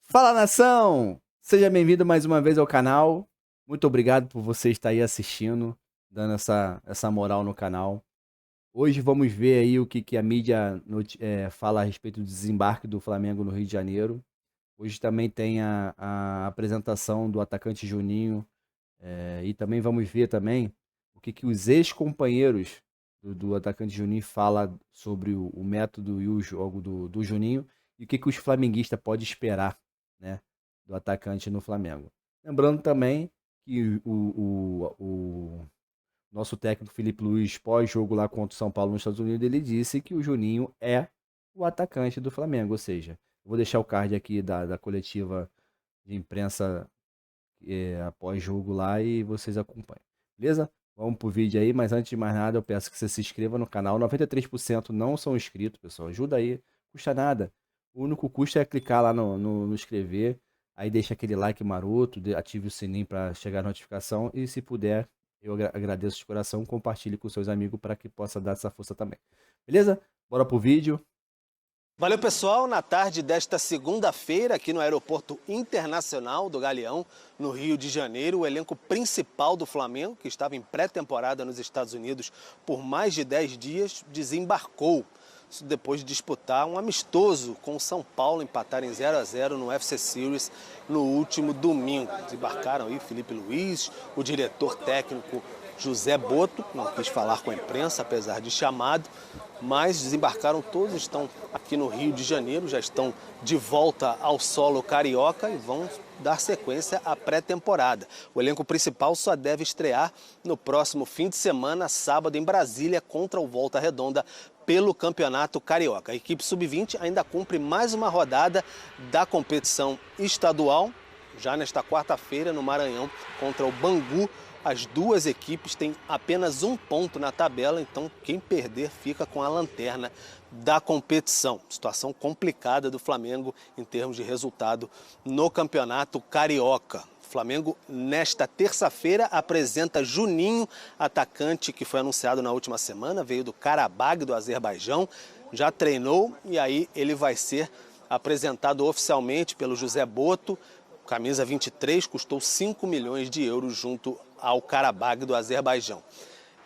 Fala, nação! Seja bem-vindo mais uma vez ao canal. Muito obrigado por você estar aí assistindo, dando essa moral no canal. Hoje vamos ver aí o que a mídia fala a respeito do desembarque do Flamengo no Rio de Janeiro. Hoje também tem a apresentação do atacante Juninho. E também vamos ver também o que os ex-companheiros do atacante Juninho fala sobre o método e o jogo do Juninho e o que os flamenguistas podem esperar, né, do atacante no Flamengo. Lembrando também que o nosso técnico Felipe Luiz, pós-jogo lá contra o São Paulo nos Estados Unidos, ele disse que o Juninho é o atacante do Flamengo. Ou seja, eu vou deixar o card aqui da coletiva de imprensa após jogo lá e vocês acompanham. Beleza? Vamos pro vídeo aí, mas antes de mais nada eu peço que você se inscreva no canal. 93% não são inscritos, pessoal. Ajuda aí, custa nada. O único custo é clicar lá no inscrever, aí deixa aquele like maroto, ative o sininho para chegar a notificação e se puder, eu agradeço de coração, compartilhe com seus amigos para que possa dar essa força também. Beleza? Bora pro vídeo. Valeu, pessoal. Na tarde desta segunda-feira, aqui no Aeroporto Internacional do Galeão, no Rio de Janeiro, o elenco principal do Flamengo, que estava em pré-temporada nos Estados Unidos por mais de 10 dias, desembarcou. Isso depois de disputar um amistoso com o São Paulo, empatar em 0-0 no UFC Series no último domingo. Desembarcaram aí Felipe Luiz, o diretor técnico José Boto, não quis falar com a imprensa, apesar de chamado, mas desembarcaram todos, estão aqui no Rio de Janeiro, já estão de volta ao solo carioca e vão dar sequência à pré-temporada. O elenco principal só deve estrear no próximo fim de semana, sábado, em Brasília, contra o Volta Redonda, pelo Campeonato Carioca. A equipe sub-20 ainda cumpre mais uma rodada da competição estadual, já nesta quarta-feira, no Maranhão, contra o Bangu. As duas equipes têm apenas um ponto na tabela, então quem perder fica com a lanterna da competição. Situação complicada do Flamengo em termos de resultado no Campeonato Carioca. O Flamengo, nesta terça-feira, apresenta Juninho, atacante que foi anunciado na última semana, veio do Karabag, do Azerbaijão, já treinou e aí ele vai ser apresentado oficialmente pelo José Boto. Camisa 23 custou 5 milhões de euros junto ao Karabag do Azerbaijão.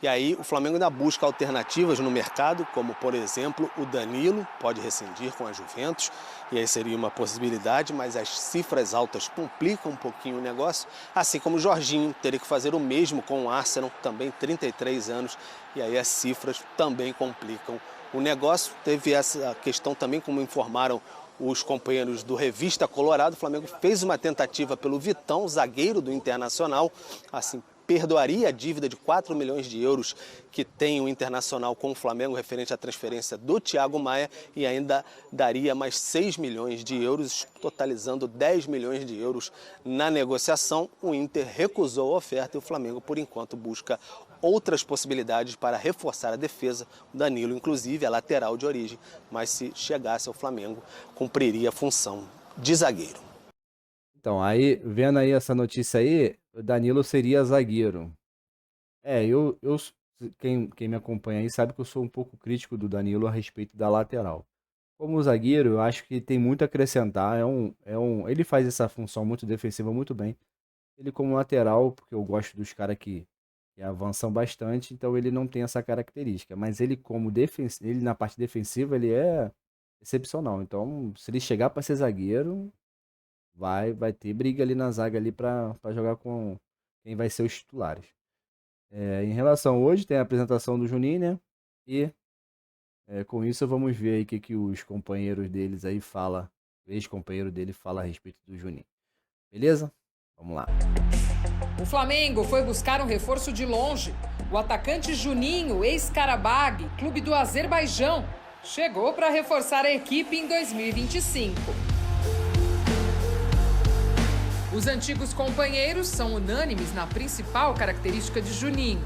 E aí o Flamengo ainda busca alternativas no mercado, como por exemplo o Danilo, pode rescindir com a Juventus, e aí seria uma possibilidade, mas as cifras altas complicam um pouquinho o negócio, assim como o Jorginho teria que fazer o mesmo com o Arsenal, também 33 anos, e aí as cifras também complicam o negócio. Teve essa questão também, como informaram os companheiros do Revista Colorado, o Flamengo fez uma tentativa pelo Vitão, zagueiro do Internacional, assim perdoaria a dívida de 4 milhões de euros que tem o Internacional com o Flamengo referente à transferência do Thiago Maia e ainda daria mais 6 milhões de euros, totalizando 10 milhões de euros na negociação. O Inter recusou a oferta e o Flamengo, por enquanto, busca outras possibilidades para reforçar a defesa. O Danilo, inclusive, é lateral de origem, mas se chegasse ao Flamengo, cumpriria a função de zagueiro. Então, aí, vendo aí essa notícia aí, o Danilo seria zagueiro. Quem me acompanha aí sabe que eu sou um pouco crítico do Danilo a respeito da lateral. Como zagueiro, eu acho que tem muito a acrescentar. Ele faz essa função muito defensiva muito bem. Ele como lateral, porque eu gosto dos caras que avançam bastante, então ele não tem essa característica. Mas ele como ele na parte defensiva, ele é excepcional. Então, se ele chegar para ser zagueiro, vai ter briga ali na zaga ali para jogar com quem vai ser os titulares. Em relação hoje, tem a apresentação do Juninho, né? E com isso vamos ver aí o que os companheiros deles aí fala, o ex-companheiro dele fala a respeito do Juninho. Beleza? Vamos lá. O Flamengo foi buscar um reforço de longe. O atacante Juninho, ex-Karabag, clube do Azerbaijão, chegou para reforçar a equipe em 2025. Os antigos companheiros são unânimes na principal característica de Juninho.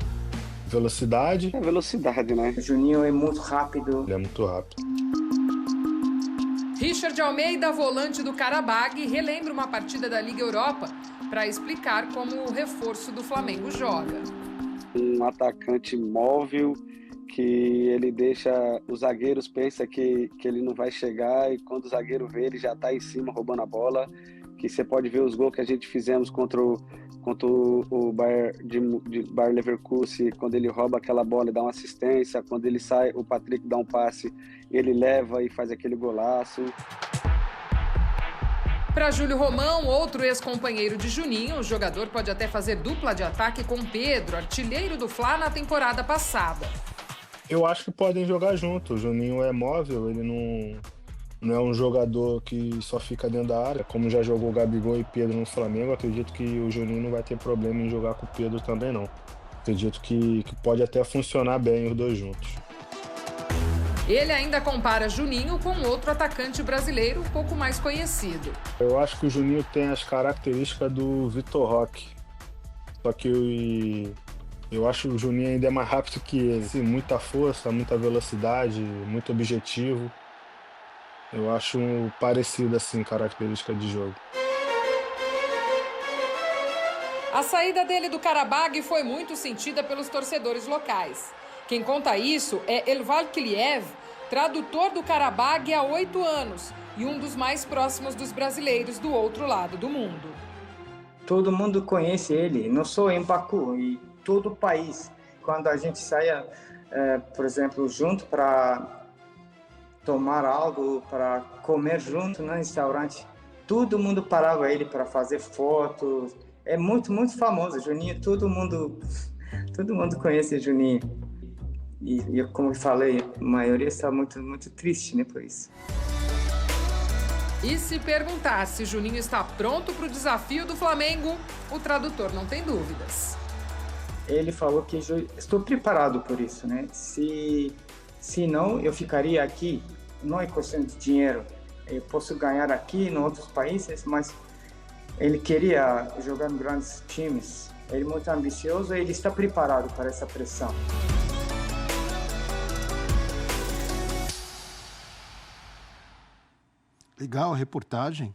Velocidade. É velocidade, né? O Juninho é muito rápido. Ele é muito rápido. Richard Almeida, volante do Karabag, relembra uma partida da Liga Europa para explicar como o reforço do Flamengo joga. Um atacante móvel que ele deixa, os zagueiros pensam que ele não vai chegar, e quando o zagueiro vê, ele já está em cima roubando a bola, que você pode ver os gols que a gente fizemos contra o Bayer Leverkusen, quando ele rouba aquela bola e dá uma assistência, quando ele sai, o Patrick dá um passe, ele leva e faz aquele golaço. Para Júlio Romão, outro ex-companheiro de Juninho, o jogador pode até fazer dupla de ataque com Pedro, artilheiro do Fla na temporada passada. Eu acho que podem jogar junto. O Juninho é móvel, ele não é um jogador que só fica dentro da área. Como já jogou Gabigol e Pedro no Flamengo, acredito que o Juninho não vai ter problema em jogar com o Pedro também, não. Acredito que pode até funcionar bem os dois juntos. Ele ainda compara Juninho com outro atacante brasileiro um pouco mais conhecido. Eu acho que o Juninho tem as características do Vitor Roque. Só que eu acho que o Juninho ainda é mais rápido que ele. Assim, muita força, muita velocidade, muito objetivo. Eu acho parecido, assim, característica de jogo. A saída dele do Karabag foi muito sentida pelos torcedores locais. Quem conta isso é Elval Kiliev, tradutor do Karabag há 8 anos e um dos mais próximos dos brasileiros do outro lado do mundo. Todo mundo conhece ele, não só em Baku, e todo o país. Quando a gente saia, por exemplo, junto para tomar algo, para comer junto no restaurante, todo mundo parava ele para fazer fotos. É muito, muito famoso, Juninho. Todo mundo conhece Juninho. E como eu falei, a maioria está muito, muito triste, né, por isso. E se perguntar se Juninho está pronto para o desafio do Flamengo, o tradutor não tem dúvidas. Ele falou que estou preparado por isso, né? Se não, eu ficaria aqui. Não é questão de dinheiro. Eu posso ganhar aqui em outros países, mas ele queria jogar em grandes times. Ele é muito ambicioso e ele está preparado para essa pressão. Legal a reportagem.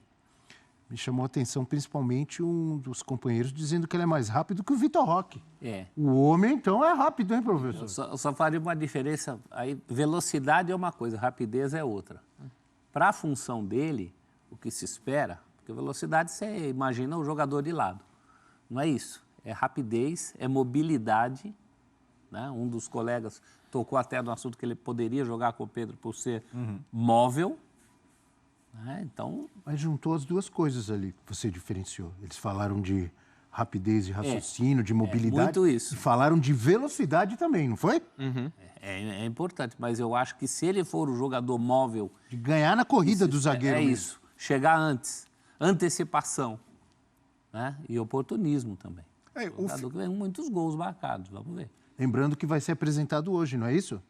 Me chamou a atenção principalmente um dos companheiros dizendo que ele é mais rápido que o Vitor Roque. É. O homem, então, é rápido, hein, professor? Eu só faria uma diferença. Aí, velocidade é uma coisa, rapidez é outra. Para a função dele, o que se espera, porque velocidade você imagina o jogador de lado. Não é isso. É rapidez, é mobilidade. Né? Um dos colegas tocou até no assunto que ele poderia jogar com o Pedro por ser móvel. Então... Mas juntou as duas coisas ali que você diferenciou. Eles falaram de rapidez de raciocínio, de mobilidade. Muito isso. E falaram de velocidade também, não foi? É importante, mas eu acho que se ele for o jogador móvel... De ganhar na corrida do zagueiro. É mesmo. isso. Chegar antes. Antecipação. Né? E oportunismo também. O jogador que tem muitos gols marcados, vamos ver. Lembrando que vai ser apresentado hoje, não é isso?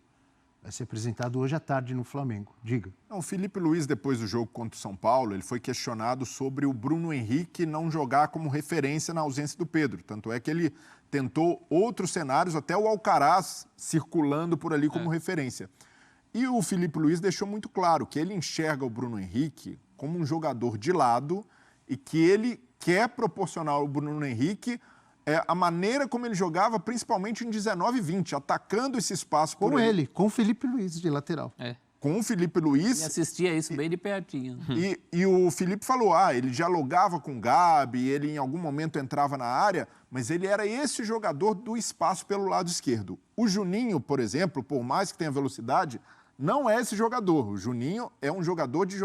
Vai ser apresentado hoje à tarde no Flamengo. Diga. Não, o Felipe Luiz, depois do jogo contra o São Paulo, ele foi questionado sobre o Bruno Henrique não jogar como referência na ausência do Pedro. Tanto é que ele tentou outros cenários, até o Alcaraz circulando por ali como referência. E o Felipe Luiz deixou muito claro que ele enxerga o Bruno Henrique como um jogador de lado e que ele quer proporcionar ao Bruno Henrique a maneira como ele jogava, principalmente em 19 e 20, atacando esse espaço por ele. Com o Felipe Luiz de lateral. Com o Felipe Luiz. E assistia isso bem de pertinho. E o Felipe falou, ele dialogava com o Gabi, ele em algum momento entrava na área, mas ele era esse jogador do espaço pelo lado esquerdo. O Juninho, por exemplo, por mais que tenha velocidade, não é esse jogador. O Juninho é um jogador de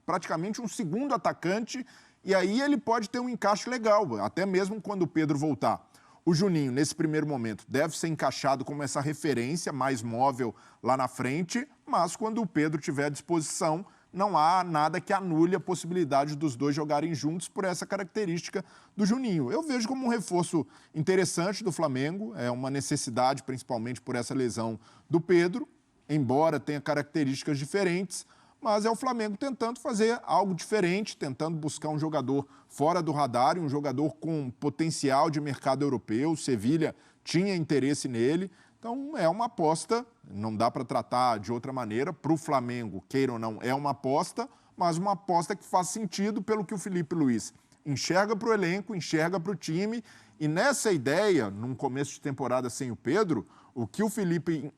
praticamente um segundo atacante. E aí ele pode ter um encaixe legal, até mesmo quando o Pedro voltar. O Juninho, nesse primeiro momento, deve ser encaixado como essa referência mais móvel lá na frente, mas quando o Pedro tiver à disposição, não há nada que anule a possibilidade dos dois jogarem juntos por essa característica do Juninho. Eu vejo como um reforço interessante do Flamengo, é uma necessidade, principalmente por essa lesão do Pedro, embora tenha características diferentes, mas é o Flamengo tentando fazer algo diferente, tentando buscar um jogador fora do radar, um jogador com potencial de mercado europeu. O Sevilha tinha interesse nele, então é uma aposta, não dá para tratar de outra maneira. Para o Flamengo, queira ou não, é uma aposta, mas uma aposta que faz sentido pelo que o Felipe Luiz enxerga para o elenco, enxerga para o time, e nessa ideia, num começo de temporada sem o Pedro, o que o Felipe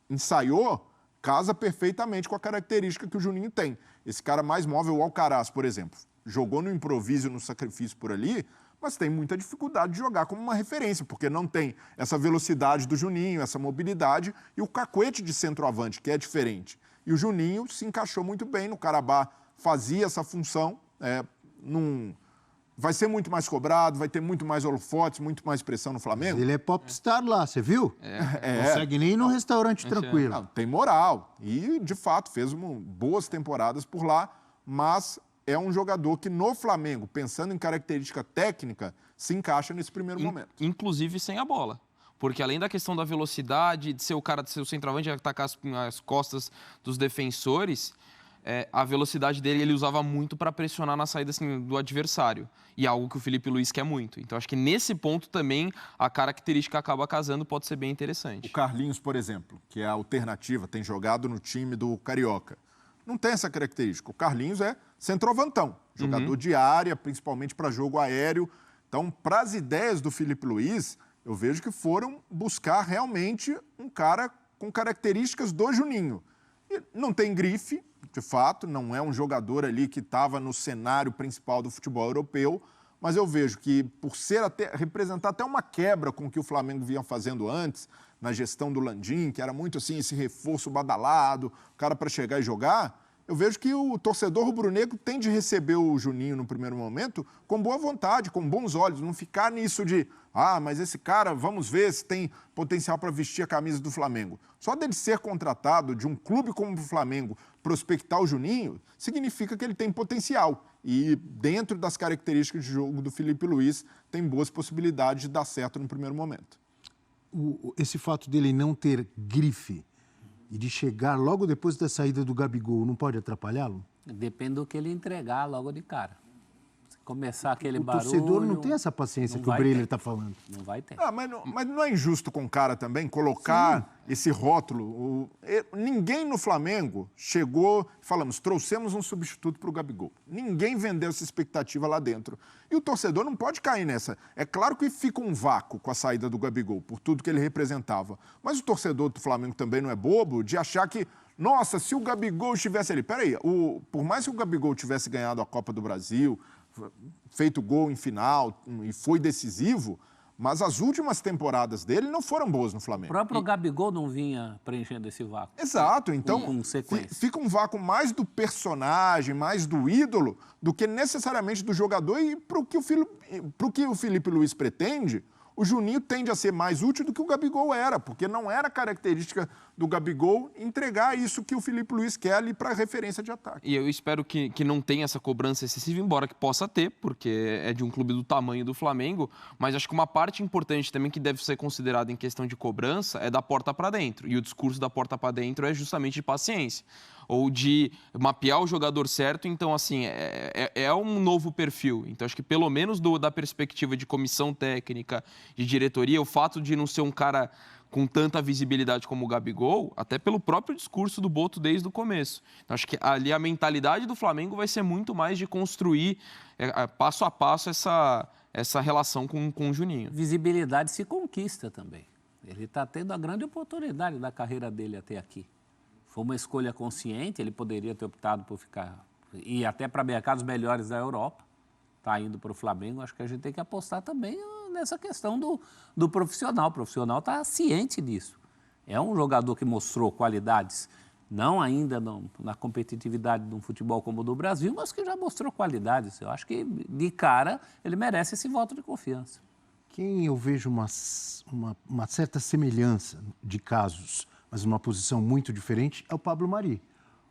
ensaiou casa perfeitamente com a característica que o Juninho tem. Esse cara mais móvel, o Alcaraz, por exemplo, jogou no improviso e no sacrifício por ali, mas tem muita dificuldade de jogar como uma referência, porque não tem essa velocidade do Juninho, essa mobilidade e o cacuete de centroavante, que é diferente. E o Juninho se encaixou muito bem no Cuiabá, fazia essa função, vai ser muito mais cobrado, vai ter muito mais holofotes, muito mais pressão no Flamengo. Ele é popstar lá, você viu? Não consegue nem ir num restaurante tranquilo. Não, tem moral. E, de fato, fez boas temporadas por lá, mas é um jogador que no Flamengo, pensando em característica técnica, se encaixa nesse primeiro momento. Inclusive sem a bola. Porque além da questão da velocidade, de ser o cara, de ser o centroavante, de atacar as costas dos defensores, a velocidade dele ele usava muito para pressionar na saída assim, do adversário. E é algo que o Felipe Luiz quer muito. Então acho que nesse ponto também a característica acaba casando, pode ser bem interessante. O Carlinhos, por exemplo, que é a alternativa, tem jogado no time do Carioca. Não tem essa característica. O Carlinhos é centroavantão, jogador de área, principalmente para jogo aéreo. Então, para as ideias do Felipe Luiz, eu vejo que foram buscar realmente um cara com características do Juninho. E não tem grife, de fato, não é um jogador ali que estava no cenário principal do futebol europeu, mas eu vejo que, por representar até uma quebra com o que o Flamengo vinha fazendo antes, na gestão do Landim, que era muito assim, esse reforço badalado, o cara para chegar e jogar, eu vejo que o torcedor rubro-negro tem de receber o Juninho no primeiro momento com boa vontade, com bons olhos, não ficar nisso de, mas esse cara, vamos ver se tem potencial para vestir a camisa do Flamengo. Só dele ser contratado de um clube como o Flamengo, prospectar o Juninho, significa que ele tem potencial. E dentro das características de jogo do Felipe Luiz, tem boas possibilidades de dar certo no primeiro momento. Esse fato dele não ter grife e de chegar logo depois da saída do Gabigol, não pode atrapalhá-lo? Depende do que ele entregar logo de cara. Se começar aquele barulho... O torcedor não tem essa paciência que o Breler está falando. Não vai ter. Mas não é injusto com o cara também colocar esse rótulo? Ninguém no Flamengo chegou, trouxemos um substituto para o Gabigol. Ninguém vendeu essa expectativa lá dentro. E o torcedor não pode cair nessa. É claro que fica um vácuo com a saída do Gabigol, por tudo que ele representava. Mas o torcedor do Flamengo também não é bobo de achar que, nossa, se o Gabigol estivesse ali... Peraí, por mais que o Gabigol tivesse ganhado a Copa do Brasil, feito gol em final e foi decisivo, mas as últimas temporadas dele não foram boas no Flamengo. O próprio Gabigol não vinha preenchendo esse vácuo. Exato, então fica um vácuo mais do personagem, mais do ídolo, do que necessariamente do jogador. E para o que o Felipe Luiz pretende, o Juninho tende a ser mais útil do que o Gabigol era, porque não era característica do Gabigol entregar isso que o Felipe Luiz quer ali para referência de ataque. E eu espero que não tenha essa cobrança excessiva, embora que possa ter, porque é de um clube do tamanho do Flamengo, mas acho que uma parte importante também que deve ser considerada em questão de cobrança é da porta para dentro, e o discurso da porta para dentro é justamente de paciência, ou de mapear o jogador certo. Então, assim, é um novo perfil. Então, acho que pelo menos da perspectiva de comissão técnica, de diretoria, o fato de não ser um cara com tanta visibilidade como o Gabigol, até pelo próprio discurso do Boto desde o começo. Então, acho que ali a mentalidade do Flamengo vai ser muito mais de construir passo a passo essa relação com o Juninho. Visibilidade se conquista também. Ele está tendo a grande oportunidade da carreira dele até aqui. Foi uma escolha consciente, ele poderia ter optado por ir até para mercados melhores da Europa. Está indo para o Flamengo, acho que a gente tem que apostar também nessa questão do profissional. O profissional está ciente disso. É um jogador que mostrou qualidades, não ainda na competitividade de um futebol como o do Brasil, mas que já mostrou qualidades. Eu acho que, de cara, ele merece esse voto de confiança. Quem eu vejo uma certa semelhança de casos, mas numa posição muito diferente, é o Pablo Mari.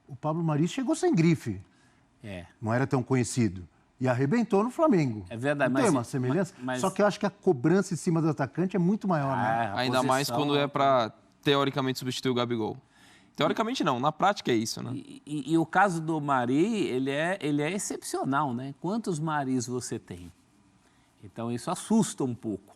O Pablo Mari chegou sem grife. Não era tão conhecido. E arrebentou no Flamengo. É verdade, mas... Tem uma semelhança? Só que eu acho que a cobrança em cima do atacante é muito maior, né? Ainda mais quando é para, teoricamente, substituir o Gabigol. Teoricamente não, na prática é isso, né? E o caso do Mari, ele é excepcional, né? Quantos Maris você tem? Então isso assusta um pouco.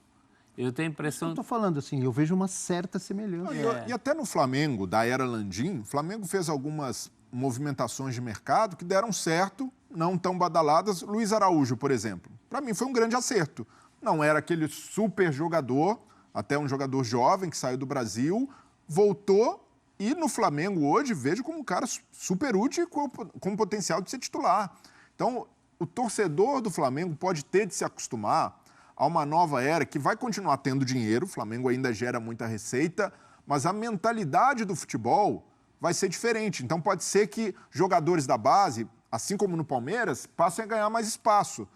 Eu tenho a impressão... Eu estou falando assim, eu vejo uma certa semelhança. E até no Flamengo, da era Landim, o Flamengo fez algumas movimentações de mercado que deram certo, não tão badaladas. Luiz Araújo, por exemplo, para mim foi um grande acerto. Não era aquele super jogador, até um jogador jovem que saiu do Brasil, voltou e no Flamengo hoje vejo como um cara super útil e com potencial de ser titular. Então, o torcedor do Flamengo pode ter de se acostumar a uma nova era que vai continuar tendo dinheiro, o Flamengo ainda gera muita receita, mas a mentalidade do futebol vai ser diferente. Então pode ser que jogadores da base, assim como no Palmeiras, passem a ganhar mais espaço.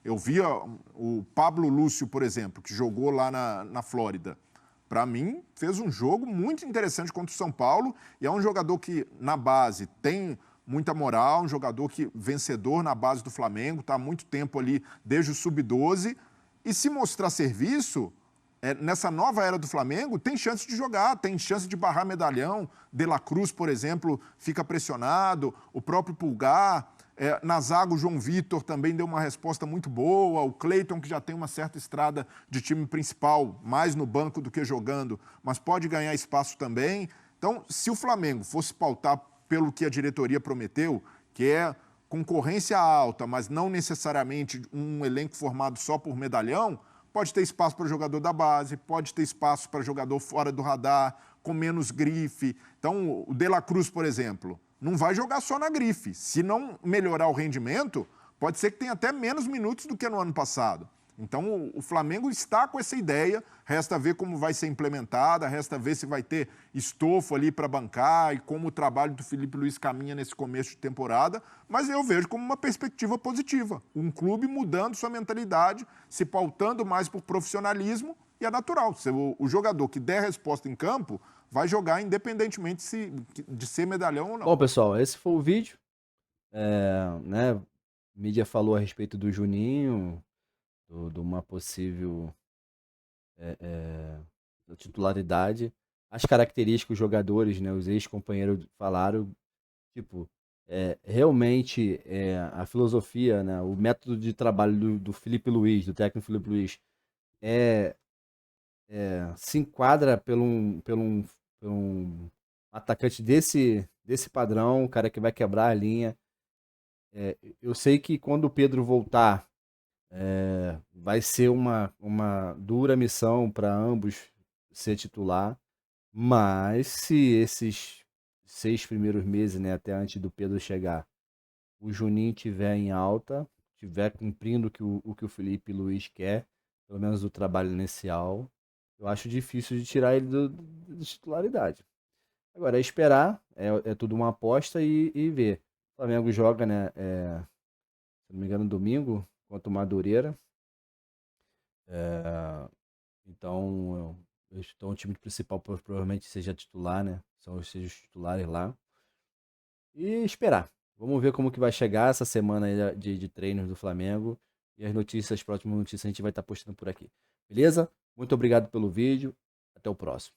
Eu via o Pablo Lúcio, por exemplo, que jogou lá na Flórida. Para mim, fez um jogo muito interessante contra o São Paulo e é um jogador que, na base, tem muita moral, um jogador que vencedor na base do Flamengo, está há muito tempo ali, desde o Sub-12, e se mostrar serviço, nessa nova era do Flamengo, tem chance de jogar, tem chance de barrar medalhão. De La Cruz, por exemplo, fica pressionado, o próprio Pulgar, na zaga o João Vitor também deu uma resposta muito boa, o Cleiton, que já tem uma certa estrada de time principal, mais no banco do que jogando, mas pode ganhar espaço também. Então, se o Flamengo fosse pautar pelo que a diretoria prometeu, que é concorrência alta, mas não necessariamente um elenco formado só por medalhão, pode ter espaço para jogador da base, pode ter espaço para jogador fora do radar, com menos grife. Então, o De La Cruz, por exemplo, não vai jogar só na grife. Se não melhorar o rendimento, pode ser que tenha até menos minutos do que no ano passado. Então, o Flamengo está com essa ideia, resta ver como vai ser implementada, resta ver se vai ter estofo ali para bancar e como o trabalho do Felipe Luiz caminha nesse começo de temporada, mas eu vejo como uma perspectiva positiva. Um clube mudando sua mentalidade, se pautando mais por profissionalismo, e é natural. O jogador que der resposta em campo vai jogar independentemente de ser medalhão ou não. Bom, pessoal, esse foi o vídeo. A mídia falou a respeito do Juninho, de uma possível titularidade. As características que os jogadores, né, os ex-companheiros falaram, tipo, realmente a filosofia, né, o método de trabalho do Felipe Luiz, do técnico Felipe Luiz, se enquadra pelo um atacante desse padrão, um cara que vai quebrar a linha. Eu sei que quando o Pedro voltar, vai ser uma dura missão para ambos ser titular, mas se esses 6 primeiros meses, né, até antes do Pedro chegar, o Juninho estiver em alta, estiver cumprindo o que o Felipe Luiz quer, pelo menos do trabalho inicial, eu acho difícil de tirar ele da titularidade. Agora, esperar, é tudo uma aposta e ver. O Flamengo joga, né, se não me engano, domingo, contra o Madureira. Então o time principal provavelmente seja titular, né? Sejam os titulares lá. E esperar. Vamos ver como que vai chegar essa semana aí de treinos do Flamengo. E as próximas notícias a gente vai estar postando por aqui. Beleza? Muito obrigado pelo vídeo. Até o próximo.